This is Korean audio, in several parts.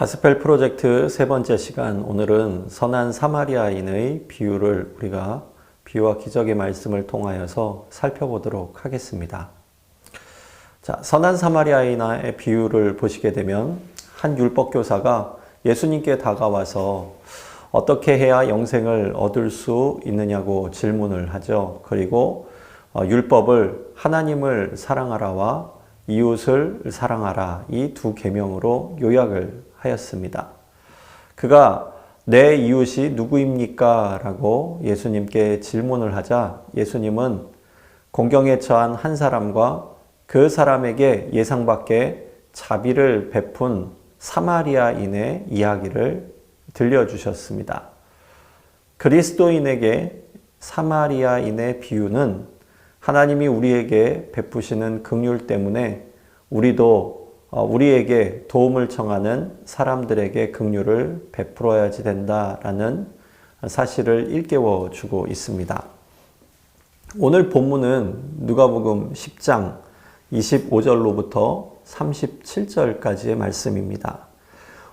가스펠 프로젝트 세 번째 시간, 오늘은 선한 사마리아인의 비유를 우리가 비유와 기적의 말씀을 통하여서 살펴보도록 하겠습니다. 자, 선한 사마리아인의 비유를 보시게 되면 한 율법교사가 예수님께 다가와서 어떻게 해야 영생을 얻을 수 있느냐고 질문을 하죠. 그리고 율법을 하나님을 사랑하라와 이웃을 사랑하라, 이 두 계명으로 요약을 하였습니다. 그가 내 이웃이 누구입니까? 라고 예수님께 질문을 하자 예수님은 공경에 처한 한 사람과 그 사람에게 예상밖의 자비를 베푼 사마리아인의 이야기를 들려주셨습니다. 그리스도인에게 사마리아인의 비유는 하나님이 우리에게 베푸시는 긍휼 때문에 우리도 우리에게 도움을 청하는 사람들에게 긍휼을 베풀어야지 된다라는 사실을 일깨워 주고 있습니다. 오늘 본문은 누가복음 10장 25절로부터 37절까지의 말씀입니다.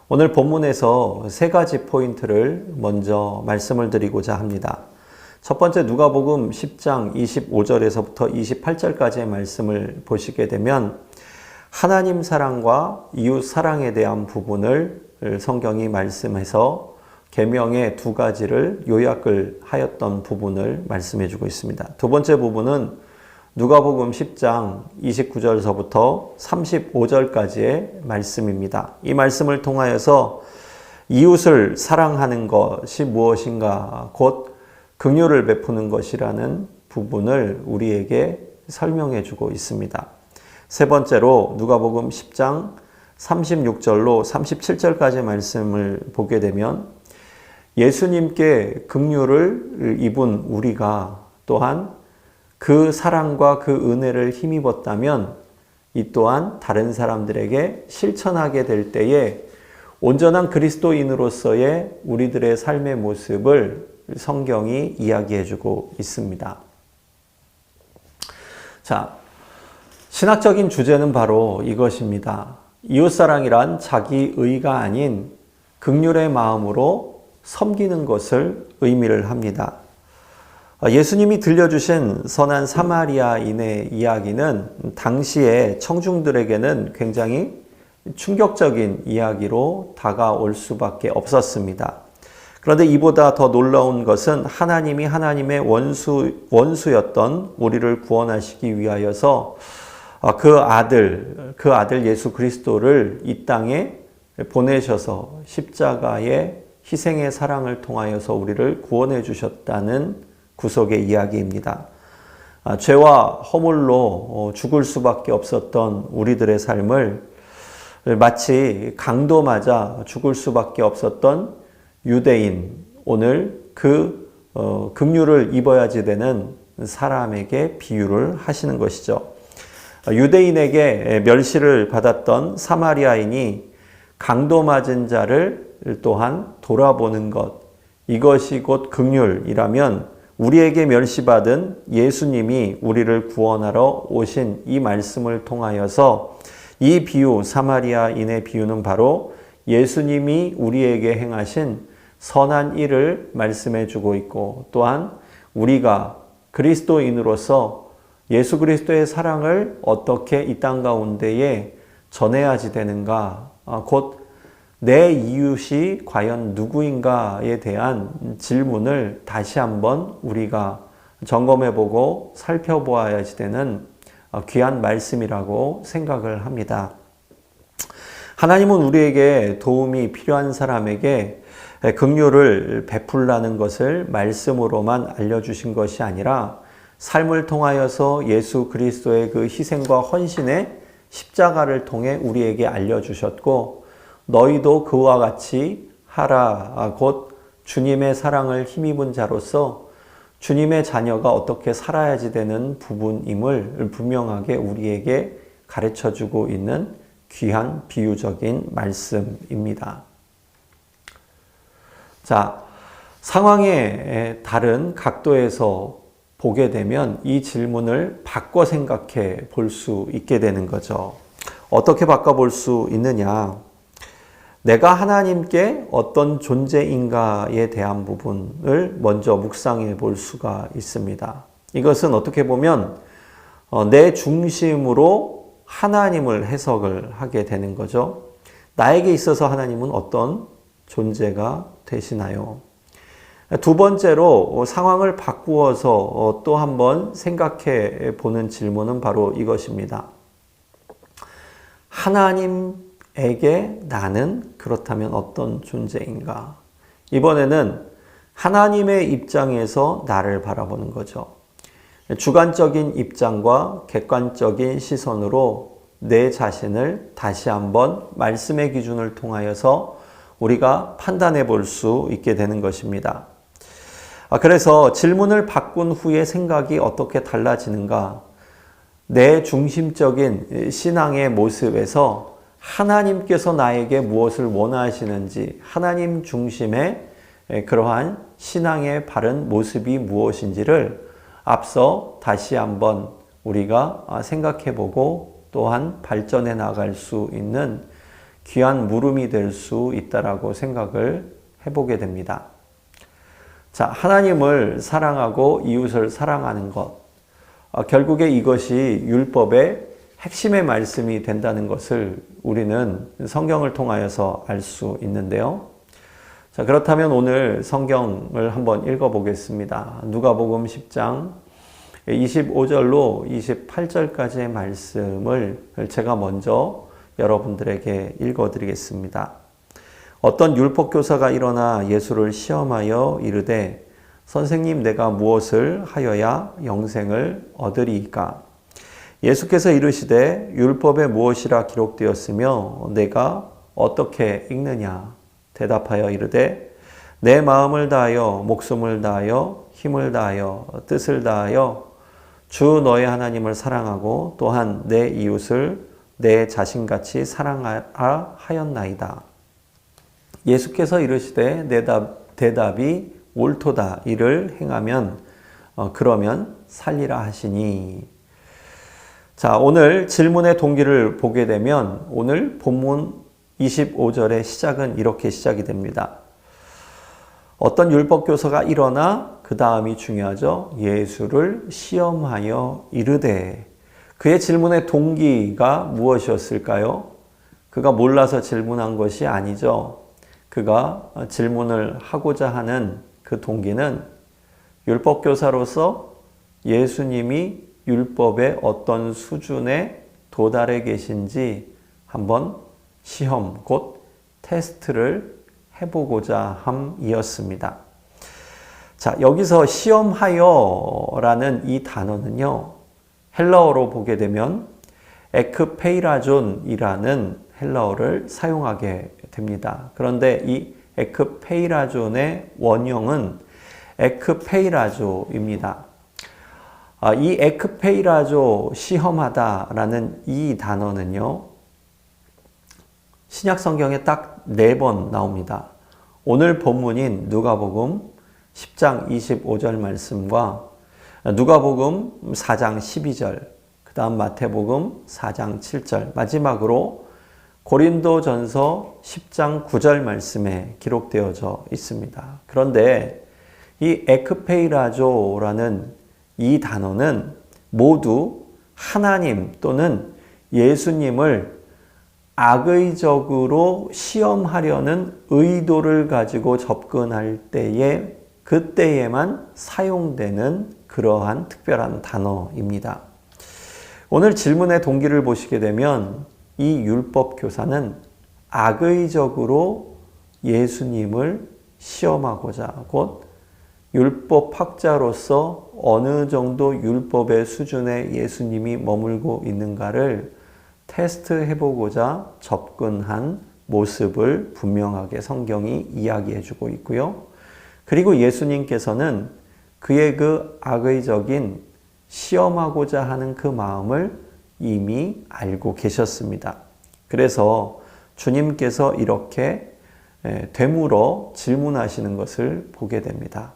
오늘 본문에서 세 가지 포인트를 먼저 말씀을 드리고자 합니다. 첫 번째, 누가복음 10장 25절에서부터 28절까지의 말씀을 보시게 되면 하나님 사랑과 이웃 사랑에 대한 부분을 성경이 말씀해서 계명의 두 가지를 요약을 하였던 부분을 말씀해 주고 있습니다. 두 번째 부분은 누가복음 10장 29절서부터 35절까지의 말씀입니다. 이 말씀을 통하여서 이웃을 사랑하는 것이 무엇인가, 곧 긍휼을 베푸는 것이라는 부분을 우리에게 설명해 주고 있습니다. 세 번째로 누가복음 10장 36절로 37절까지 말씀을 보게 되면 예수님께 긍휼을 입은 우리가 또한 그 사랑과 그 은혜를 힘입었다면 이 또한 다른 사람들에게 실천하게 될 때에 온전한 그리스도인으로서의 우리들의 삶의 모습을 성경이 이야기해 주고 있습니다. 자, 신학적인 주제는 바로 이것입니다. 이웃사랑이란 자기의가 아닌 긍휼의 마음으로 섬기는 것을 의미를 합니다. 예수님이 들려주신 선한 사마리아인의 이야기는 당시의 청중들에게는 굉장히 충격적인 이야기로 다가올 수밖에 없었습니다. 그런데 이보다 더 놀라운 것은 하나님이 하나님의 원수였던 우리를 구원하시기 위하여서 그 아들 예수 그리스도를 이 땅에 보내셔서 십자가의 희생의 사랑을 통하여서 우리를 구원해 주셨다는 구속의 이야기입니다. 죄와 허물로 죽을 수밖에 없었던 우리들의 삶을 마치 강도 맞아 죽을 수밖에 없었던 유대인, 오늘 그 긍휼을 입어야지 되는 사람에게 비유를 하시는 것이죠. 유대인에게 멸시를 받았던 사마리아인이 강도 맞은 자를 또한 돌아보는 것, 이것이 곧 긍휼이라면 우리에게 멸시받은 예수님이 우리를 구원하러 오신 이 말씀을 통하여서 이 비유, 사마리아인의 비유는 바로 예수님이 우리에게 행하신 선한 일을 말씀해 주고 있고, 또한 우리가 그리스도인으로서 예수 그리스도의 사랑을 어떻게 이 땅 가운데에 전해야지 되는가, 곧 내 이웃이 과연 누구인가에 대한 질문을 다시 한번 우리가 점검해보고 살펴보아야지 되는 귀한 말씀이라고 생각을 합니다. 하나님은 우리에게 도움이 필요한 사람에게 긍휼을 베풀라는 것을 말씀으로만 알려주신 것이 아니라 삶을 통하여서 예수 그리스도의 그 희생과 헌신의 십자가를 통해 우리에게 알려주셨고, 너희도 그와 같이 하라, 곧 주님의 사랑을 힘입은 자로서 주님의 자녀가 어떻게 살아야지 되는 부분임을 분명하게 우리에게 가르쳐주고 있는 귀한 비유적인 말씀입니다. 자, 상황의 다른 각도에서 보게 되면 이 질문을 바꿔 생각해 볼 수 있게 되는 거죠. 어떻게 바꿔볼 수 있느냐? 내가 하나님께 어떤 존재인가에 대한 부분을 먼저 묵상해 볼 수가 있습니다. 이것은 어떻게 보면 내 중심으로 하나님을 해석을 하게 되는 거죠. 나에게 있어서 하나님은 어떤 존재가 되시나요? 두 번째로 상황을 바꾸어서 또 한번 생각해 보는 질문은 바로 이것입니다. 하나님에게 나는 그렇다면 어떤 존재인가? 이번에는 하나님의 입장에서 나를 바라보는 거죠. 주관적인 입장과 객관적인 시선으로 내 자신을 다시 한번 말씀의 기준을 통하여서 우리가 판단해 볼 수 있게 되는 것입니다. 그래서 질문을 바꾼 후에 생각이 어떻게 달라지는가? 내 중심적인 신앙의 모습에서 하나님께서 나에게 무엇을 원하시는지, 하나님 중심의 그러한 신앙의 바른 모습이 무엇인지를 앞서 다시 한번 우리가 생각해 보고 또한 발전해 나갈 수 있는 귀한 물음이 될 수 있다라고 생각을 해보게 됩니다. 자, 하나님을 사랑하고 이웃을 사랑하는 것. 결국에 이것이 율법의 핵심의 말씀이 된다는 것을 우리는 성경을 통하여서 알 수 있는데요. 자, 그렇다면 오늘 성경을 한번 읽어보겠습니다. 누가복음 10장 25절로 28절까지의 말씀을 제가 먼저 여러분들에게 읽어드리겠습니다. 어떤 율법교사가 일어나 예수를 시험하여 이르되 선생님 내가 무엇을 하여야 영생을 얻으리이까? 예수께서 이르시되 율법에 무엇이라 기록되었으며 내가 어떻게 읽느냐? 대답하여 이르되 내 마음을 다하여 목숨을 다하여 힘을 다하여 뜻을 다하여 주 너의 하나님을 사랑하고 또한 내 이웃을 내 자신같이 사랑하라 하였나이다. 예수께서 이르시되 대답이 옳도다. 이를 행하면 그러면 살리라 하시니. 자, 오늘 질문의 동기를 보게 되면 오늘 본문 25절의 시작은 이렇게 시작이 됩니다. 어떤 율법교사가 일어나 그 다음이 중요하죠. 예수를 시험하여 이르되. 그의 질문의 동기가 무엇이었을까요? 그가 몰라서 질문한 것이 아니죠. 그가 질문을 하고자 하는 그 동기는 율법교사로서 예수님이 율법의 어떤 수준에 도달해 계신지 한번 시험, 곧 테스트를 해보고자 함이었습니다. 자, 여기서 시험하여라는 이 단어는요, 헬라어로 보게 되면 에크페이라존이라는 헬라어를 사용하게 됩니다. 그런데 이 에크페이라존의 원형은 에크페이라조입니다. 이 에크페이라조 시험하다라는 이 단어는요, 신약 성경에 딱 4번 나옵니다. 오늘 본문인 누가복음 10장 25절 말씀과 누가복음 4장 12절, 그 다음 마태복음 4장 7절, 마지막으로 고린도전서 10장 9절 말씀에 기록되어져 있습니다. 그런데 이 에크페이라조라는 이 단어는 모두 하나님 또는 예수님을 악의적으로 시험하려는 의도를 가지고 접근할 때에 그때에만 사용되는 그러한 특별한 단어입니다. 오늘 질문의 동기를 보시게 되면 이 율법 교사는 악의적으로 예수님을 시험하고자 곧 율법학자로서 어느 정도 율법의 수준에 예수님이 머물고 있는가를 테스트해보고자 접근한 모습을 분명하게 성경이 이야기해주고 있고요. 그리고 예수님께서는 그의 그 악의적인 시험하고자 하는 그 마음을 이미 알고 계셨습니다. 그래서 주님께서 이렇게 되물어 질문하시는 것을 보게 됩니다.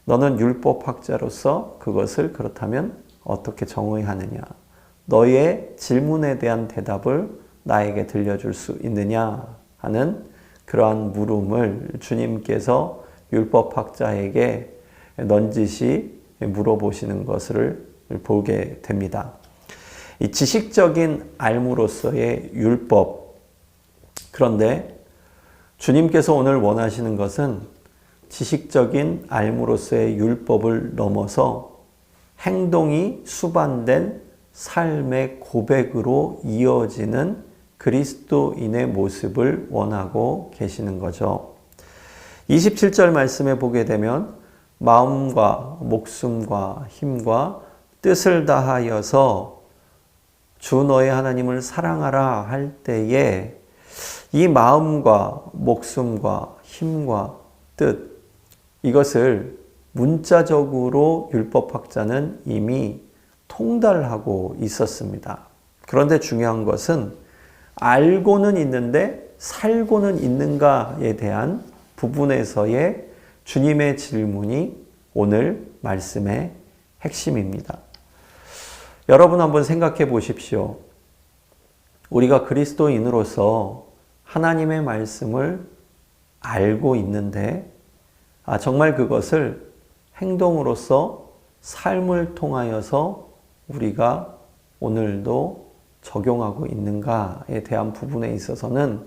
너는 율법학자로서 그것을 그렇다면 어떻게 정의하느냐? 너의 질문에 대한 대답을 나에게 들려줄 수 있느냐? 하는 그러한 물음을 주님께서 율법학자에게 넌지시 물어보시는 것을 보게 됩니다. 이 지식적인 알무로서의 율법, 그런데 주님께서 오늘 원하시는 것은 지식적인 알무로서의 율법을 넘어서 행동이 수반된 삶의 고백으로 이어지는 그리스도인의 모습을 원하고 계시는 거죠. 27절 말씀에 보게 되면 마음과 목숨과 힘과 뜻을 다하여서 주 너의 하나님을 사랑하라 할 때에 이 마음과 목숨과 힘과 뜻, 이것을 문자적으로 율법학자는 이미 통달하고 있었습니다. 그런데 중요한 것은 알고는 있는데 살고는 있는가에 대한 부분에서의 주님의 질문이 오늘 말씀의 핵심입니다. 여러분 한번 생각해 보십시오. 우리가 그리스도인으로서 하나님의 말씀을 알고 있는데 정말 그것을 행동으로서 삶을 통하여서 우리가 오늘도 적용하고 있는가에 대한 부분에 있어서는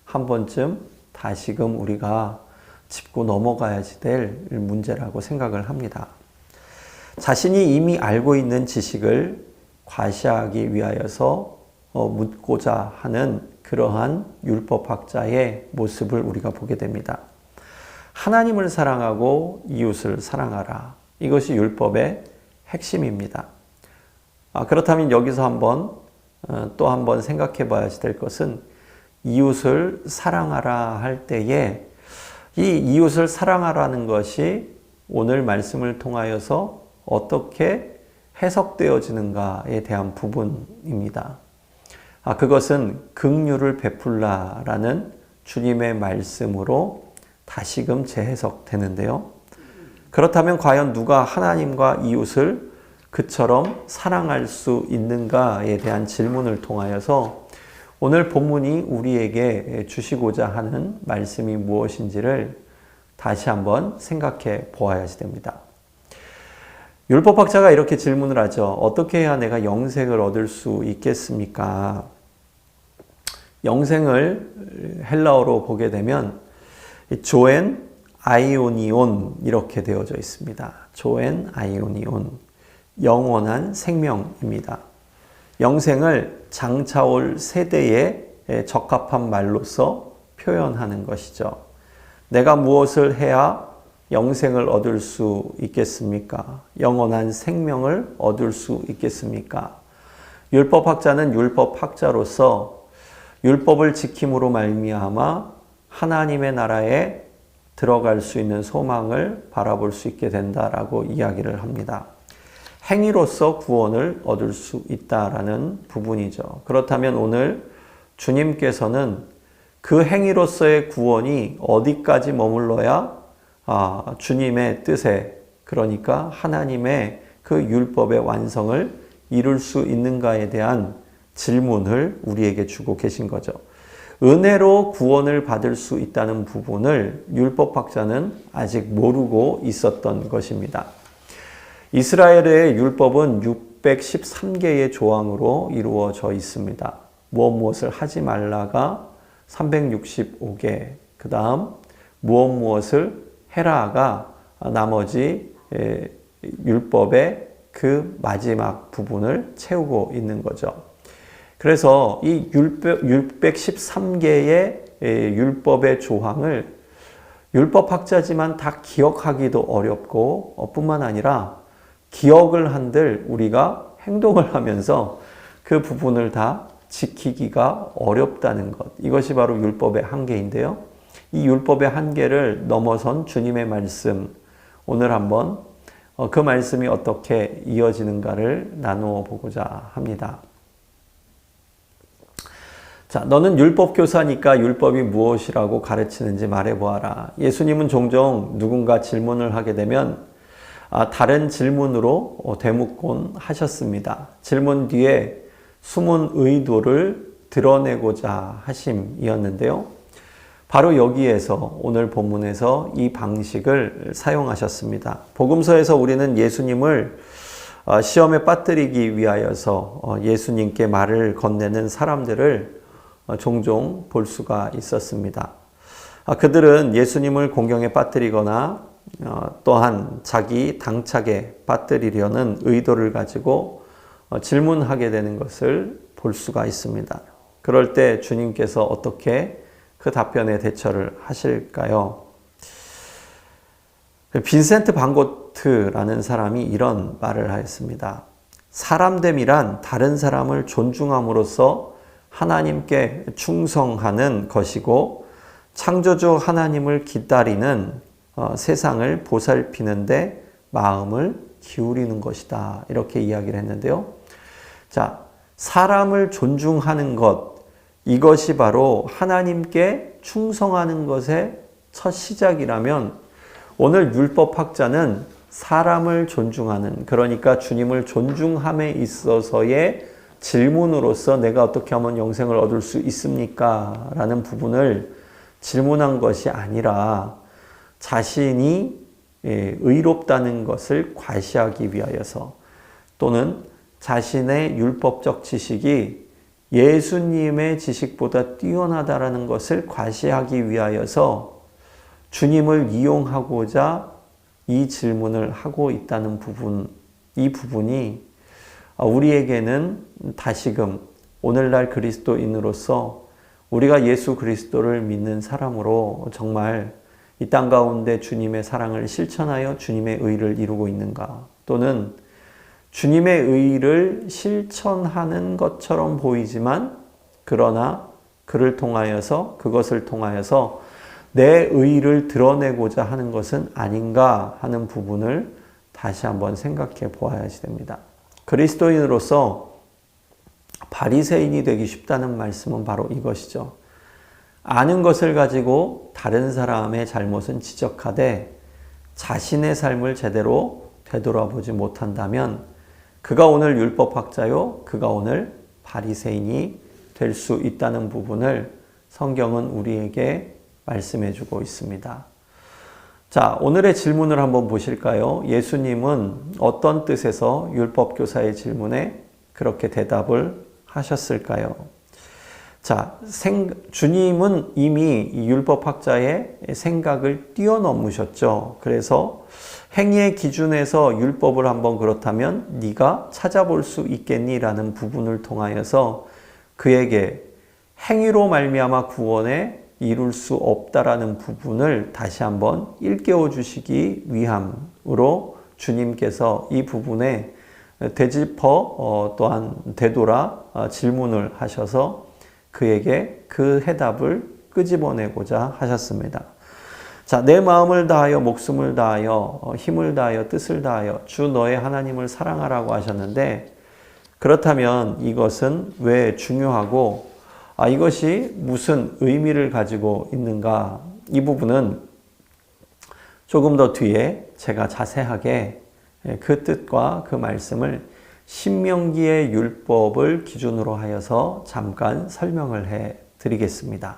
한 번쯤 다시금 우리가 짚고 넘어가야지 될 문제라고 생각을 합니다. 자신이 이미 알고 있는 지식을 과시하기 위하여서 묻고자 하는 그러한 율법학자의 모습을 우리가 보게 됩니다. 하나님을 사랑하고 이웃을 사랑하라. 이것이 율법의 핵심입니다. 그렇다면 여기서 또 한번 생각해 봐야지 될 것은 이웃을 사랑하라 할 때에 이 이웃을 사랑하라는 것이 오늘 말씀을 통하여서 어떻게 해석되어지는가에 대한 부분입니다. 그것은 긍휼을 베풀라라는 주님의 말씀으로 다시금 재해석되는데요. 그렇다면 과연 누가 하나님과 이웃을 그처럼 사랑할 수 있는가에 대한 질문을 통하여서 오늘 본문이 우리에게 주시고자 하는 말씀이 무엇인지를 다시 한번 생각해 보아야지 됩니다. 율법학자가 이렇게 질문을 하죠. 어떻게 해야 내가 영생을 얻을 수 있겠습니까? 영생을 헬라어로 보게 되면 조엔 아이오니온 이렇게 되어져 있습니다. 조엔 아이오니온, 영원한 생명입니다. 영생을 장차올 세대에 적합한 말로서 표현하는 것이죠. 내가 무엇을 해야 영생을 얻을 수 있겠습니까? 영원한 생명을 얻을 수 있겠습니까? 율법학자는 율법학자로서 율법을 지킴으로 말미암아 하나님의 나라에 들어갈 수 있는 소망을 바라볼 수 있게 된다라고 이야기를 합니다. 행위로서 구원을 얻을 수 있다라는 부분이죠. 그렇다면 오늘 주님께서는 그 행위로서의 구원이 어디까지 머물러야 주님의 뜻에, 그러니까 하나님의 그 율법의 완성을 이룰 수 있는가에 대한 질문을 우리에게 주고 계신 거죠. 은혜로 구원을 받을 수 있다는 부분을 율법학자는 아직 모르고 있었던 것입니다. 이스라엘의 율법은 613개의 조항으로 이루어져 있습니다. 무엇을 하지 말라가 365개, 그 다음 무엇을 해라가 나머지 율법의 그 마지막 부분을 채우고 있는 거죠. 그래서 이 613개의 율법의 조항을 율법학자지만 다 기억하기도 어렵고 뿐만 아니라 기억을 한들 우리가 행동을 하면서 그 부분을 다 지키기가 어렵다는 것. 이것이 바로 율법의 한계인데요. 이 율법의 한계를 넘어선 주님의 말씀, 오늘 한번 그 말씀이 어떻게 이어지는가를 나누어 보고자 합니다. 자, 너는 율법 교사니까 율법이 무엇이라고 가르치는지 말해보아라. 예수님은 종종 누군가 질문을 하게 되면 다른 질문으로 되묻곤 하셨습니다. 질문 뒤에 숨은 의도를 드러내고자 하심이었는데요. 바로 여기에서 오늘 본문에서 이 방식을 사용하셨습니다. 복음서에서 우리는 예수님을 시험에 빠뜨리기 위하여서 예수님께 말을 건네는 사람들을 종종 볼 수가 있었습니다. 그들은 예수님을 공경에 빠뜨리거나 또한 자기 당착에 빠뜨리려는 의도를 가지고 질문하게 되는 것을 볼 수가 있습니다. 그럴 때 주님께서 어떻게 그 답변에 대처를 하실까요? 빈센트 반 고트라는 사람이 이런 말을 하였습니다. 사람됨이란 다른 사람을 존중함으로써 하나님께 충성하는 것이고 창조주 하나님을 기다리는 세상을 보살피는데 마음을 기울이는 것이다. 이렇게 이야기를 했는데요. 자, 사람을 존중하는 것, 이것이 바로 하나님께 충성하는 것의 첫 시작이라면 오늘 율법학자는 사람을 존중하는, 그러니까 주님을 존중함에 있어서의 질문으로서 내가 어떻게 하면 영생을 얻을 수 있습니까? 라는 부분을 질문한 것이 아니라 자신이 의롭다는 것을 과시하기 위하여서 또는 자신의 율법적 지식이 예수님의 지식보다 뛰어나다라는 것을 과시하기 위하여서 주님을 이용하고자 이 질문을 하고 있다는 부분, 이 부분이 우리에게는 다시금 오늘날 그리스도인으로서 우리가 예수 그리스도를 믿는 사람으로 정말 이 땅 가운데 주님의 사랑을 실천하여 주님의 의를 이루고 있는가, 또는 주님의 의를 실천하는 것처럼 보이지만 그러나 그것을 통하여서 내 의를 드러내고자 하는 것은 아닌가 하는 부분을 다시 한번 생각해 보아야지 됩니다. 그리스도인으로서 바리새인이 되기 쉽다는 말씀은 바로 이것이죠. 아는 것을 가지고 다른 사람의 잘못은 지적하되 자신의 삶을 제대로 되돌아보지 못한다면 그가 오늘 율법학자요, 그가 오늘 바리새인이 될 수 있다는 부분을 성경은 우리에게 말씀해 주고 있습니다. 자, 오늘의 질문을 한번 보실까요? 예수님은 어떤 뜻에서 율법교사의 질문에 그렇게 대답을 하셨을까요? 자, 주님은 이미 율법학자의 생각을 뛰어넘으셨죠. 그래서 행위의 기준에서 율법을 한번 그렇다면 네가 찾아볼 수 있겠니라는 부분을 통하여서 그에게 행위로 말미암아 구원에 이룰 수 없다라는 부분을 다시 한번 일깨워 주시기 위함으로 주님께서 이 부분에 되짚어 또한 되돌아 질문을 하셔서 그에게 그 해답을 끄집어내고자 하셨습니다. 자, 내 마음을 다하여 목숨을 다하여 힘을 다하여 뜻을 다하여 주 너의 하나님을 사랑하라고 하셨는데, 그렇다면 이것은 왜 중요하고 이것이 무슨 의미를 가지고 있는가? 이 부분은 조금 더 뒤에 제가 자세하게 그 뜻과 그 말씀을 신명기의 율법을 기준으로 하여서 잠깐 설명을 해 드리겠습니다.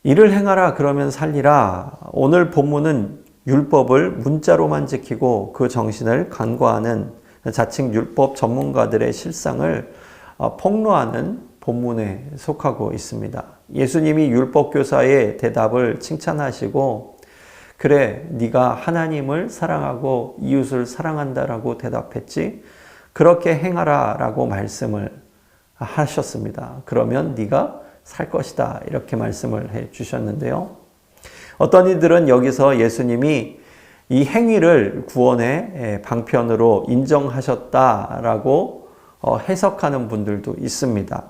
이를 행하라 그러면 살리라. 오늘 본문은 율법을 문자로만 지키고 그 정신을 간과하는 자칭 율법 전문가들의 실상을 폭로하는 본문에 속하고 있습니다. 예수님이 율법교사의 대답을 칭찬하시고 그래, 네가 하나님을 사랑하고 이웃을 사랑한다라고 대답했지? 그렇게 행하라 라고 말씀을 하셨습니다. 그러면 네가 살 것이다 이렇게 말씀을 해 주셨는데요. 어떤 이들은 여기서 예수님이 이 행위를 구원의 방편으로 인정하셨다라고 해석하는 분들도 있습니다.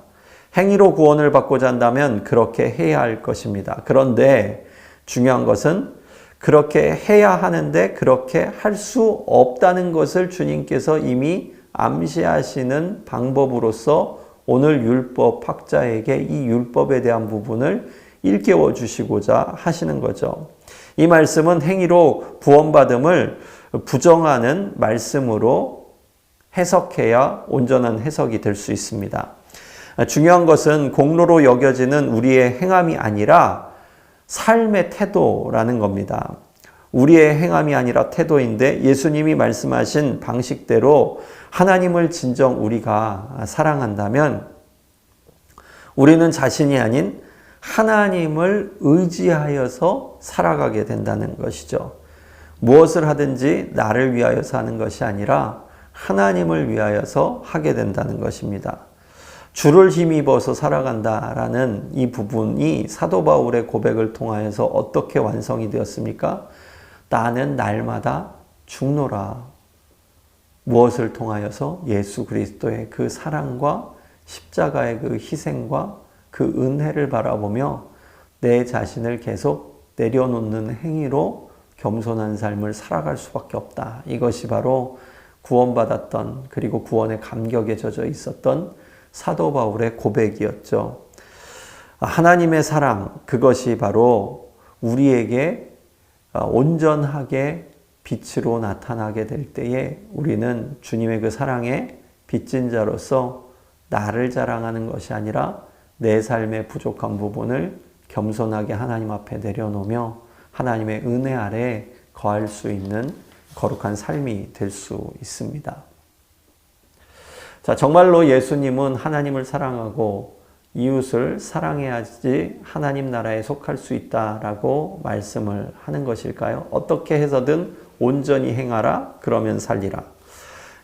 행위로 구원을 받고자 한다면 그렇게 해야 할 것입니다. 그런데 중요한 것은 그렇게 해야 하는데 그렇게 할 수 없다는 것을 주님께서 이미 암시하시는 방법으로서 오늘 율법학자에게 이 율법에 대한 부분을 일깨워 주시고자 하시는 거죠. 이 말씀은 행위로 구원받음을 부정하는 말씀으로 해석해야 온전한 해석이 될 수 있습니다. 중요한 것은 공로로 여겨지는 우리의 행함이 아니라 삶의 태도라는 겁니다. 우리의 행함이 아니라 태도인데 예수님이 말씀하신 방식대로 하나님을 진정 우리가 사랑한다면 우리는 자신이 아닌 하나님을 의지하여서 살아가게 된다는 것이죠. 무엇을 하든지 나를 위하여서 하는 것이 아니라 하나님을 위하여서 하게 된다는 것입니다. 주를 힘입어서 살아간다라는 이 부분이 사도 바울의 고백을 통하여서 어떻게 완성이 되었습니까? 나는 날마다 죽노라. 무엇을 통하여서? 예수 그리스도의 그 사랑과 십자가의 그 희생과 그 은혜를 바라보며 내 자신을 계속 내려놓는 행위로 겸손한 삶을 살아갈 수밖에 없다. 이것이 바로 구원받았던 그리고 구원의 감격에 젖어 있었던 사도 바울의 고백이었죠. 하나님의 사랑, 그것이 바로 우리에게 온전하게 빛으로 나타나게 될 때에 우리는 주님의 그 사랑의 빚진 자로서 나를 자랑하는 것이 아니라 내 삶의 부족한 부분을 겸손하게 하나님 앞에 내려놓으며 하나님의 은혜 아래 거할 수 있는 거룩한 삶이 될 수 있습니다. 자, 정말로 예수님은 하나님을 사랑하고 이웃을 사랑해야지 하나님 나라에 속할 수 있다라고 말씀을 하는 것일까요? 어떻게 해서든 온전히 행하라, 그러면 살리라.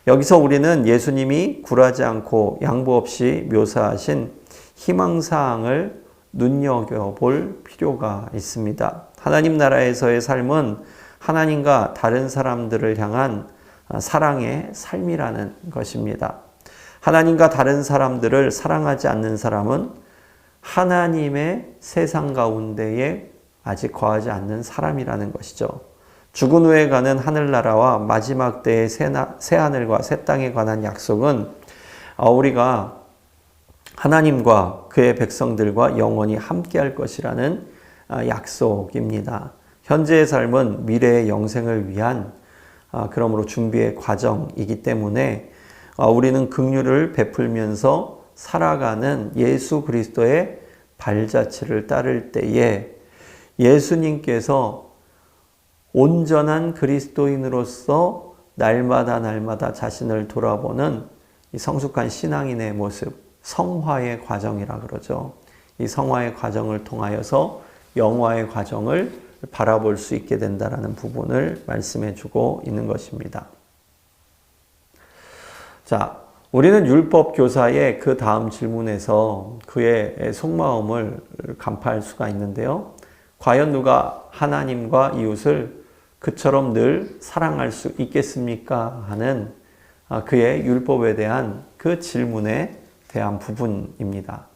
여기서 우리는 예수님이 굴하지 않고 양보 없이 묘사하신 희망사항을 눈여겨볼 필요가 있습니다. 하나님 나라에서의 삶은 하나님과 다른 사람들을 향한 사랑의 삶이라는 것입니다. 하나님과 다른 사람들을 사랑하지 않는 사람은 하나님의 세상 가운데에 아직 거하지 않는 사람이라는 것이죠. 죽은 후에 가는 하늘나라와 마지막 때의 새하늘과 새 땅에 관한 약속은 우리가 하나님과 그의 백성들과 영원히 함께할 것이라는 약속입니다. 현재의 삶은 미래의 영생을 위한 그러므로 준비의 과정이기 때문에 우리는 긍휼을 베풀면서 살아가는 예수 그리스도의 발자취를 따를 때에 예수님께서 온전한 그리스도인으로서 날마다 자신을 돌아보는 이 성숙한 신앙인의 모습, 성화의 과정이라 그러죠. 이 성화의 과정을 통하여서 영화의 과정을 바라볼 수 있게 된다는 부분을 말씀해 주고 있는 것입니다. 자, 우리는 율법 교사의 그 다음 질문에서 그의 속마음을 간파할 수가 있는데요. 과연 누가 하나님과 이웃을 그처럼 늘 사랑할 수 있겠습니까? 하는 그의 율법에 대한 그 질문에 대한 부분입니다.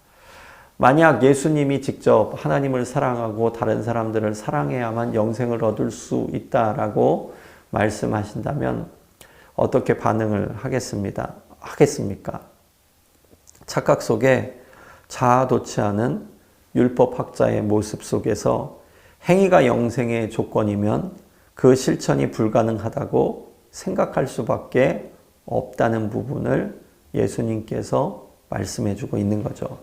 만약 예수님이 직접 하나님을 사랑하고 다른 사람들을 사랑해야만 영생을 얻을 수 있다라고 말씀하신다면 어떻게 반응을 하겠습니까? 착각 속에 자아도취 않은 율법학자의 모습 속에서 행위가 영생의 조건이면 그 실천이 불가능하다고 생각할 수밖에 없다는 부분을 예수님께서 말씀해주고 있는 거죠.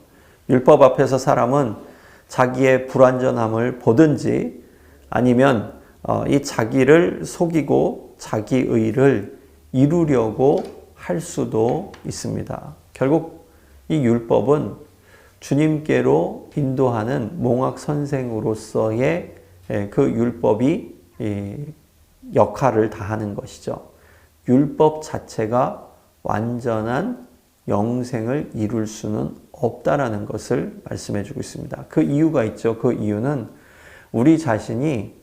율법 앞에서 사람은 자기의 불완전함을 보든지 아니면 이 자기를 속이고 자기 의를 이루려고 할 수도 있습니다. 결국 이 율법은 주님께로 인도하는 몽학 선생으로서의 그 율법이 역할을 다하는 것이죠. 율법 자체가 완전한 영생을 이룰 수는 없다라는 것을 말씀해 주고 있습니다. 그 이유가 있죠. 그 이유는 우리 자신이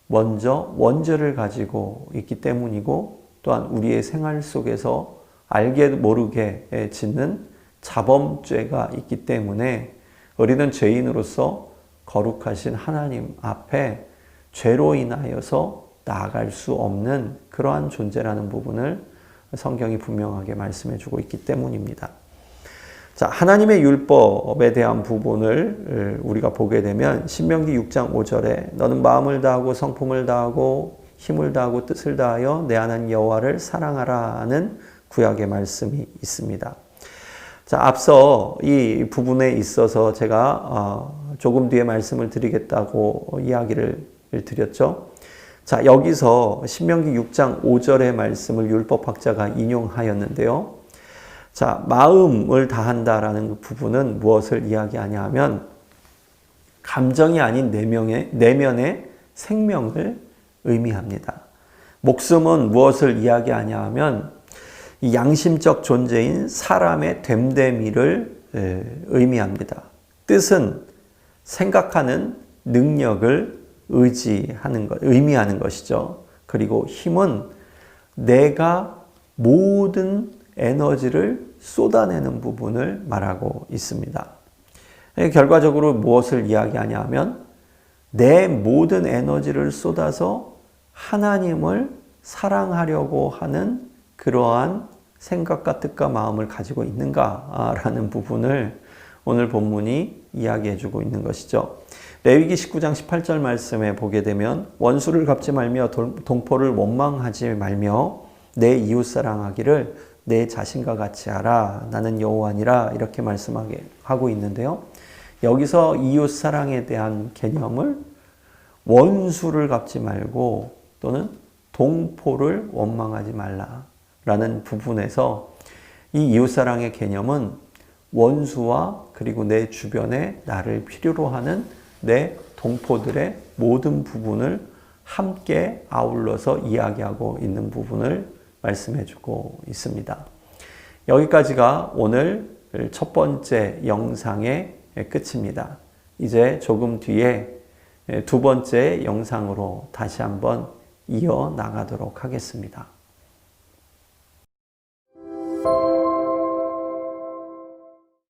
먼저 원죄를 가지고 있기 때문이고 또한 우리의 생활 속에서 알게 모르게 짓는 자범죄가 있기 때문에 우리는 죄인으로서 거룩하신 하나님 앞에 죄로 인하여서 나아갈 수 없는 그러한 존재라는 부분을 성경이 분명하게 말씀해 주고 있기 때문입니다. 자, 하나님의 율법에 대한 부분을 우리가 보게 되면 신명기 6장 5절에 너는 마음을 다하고 성품을 다하고 힘을 다하고 뜻을 다하여 내 하나님 여호와를 사랑하라는 구약의 말씀이 있습니다. 자, 앞서 이 부분에 있어서 제가 조금 뒤에 말씀을 드리겠다고 이야기를 드렸죠. 자, 여기서 신명기 6장 5절의 말씀을 율법학자가 인용하였는데요. 자, 마음을 다한다라는 부분은 무엇을 이야기하냐 하면 감정이 아닌 내면의 생명을 의미합니다. 목숨은 무엇을 이야기하냐 하면 이 양심적 존재인 사람의 됨됨이를 의미합니다. 뜻은 생각하는 능력을 의미하는 것이죠. 그리고 힘은 내가 모든 에너지를 쏟아내는 부분을 말하고 있습니다. 결과적으로 무엇을 이야기하냐 하면 내 모든 에너지를 쏟아서 하나님을 사랑하려고 하는 그러한 생각과 뜻과 마음을 가지고 있는가라는 부분을 오늘 본문이 이야기해주고 있는 것이죠. 레위기 19장 18절 말씀에 보게 되면 원수를 갚지 말며 동포를 원망하지 말며 내 이웃 사랑하기를 내 자신과 같이 하라. 나는 여호와니라 이렇게 말씀하고 있는데요. 여기서 이웃 사랑에 대한 개념을 원수를 갚지 말고 또는 동포를 원망하지 말라라는 부분에서 이 이웃사랑의 개념은 원수와 그리고 내 주변에 나를 필요로 하는 내 동포들의 모든 부분을 함께 아울러서 이야기하고 있는 부분을 말씀해주고 있습니다. 여기까지가 오늘 첫 번째 영상의 끝입니다. 이제 조금 뒤에 두 번째 영상으로 다시 한번 이어 나가도록 하겠습니다.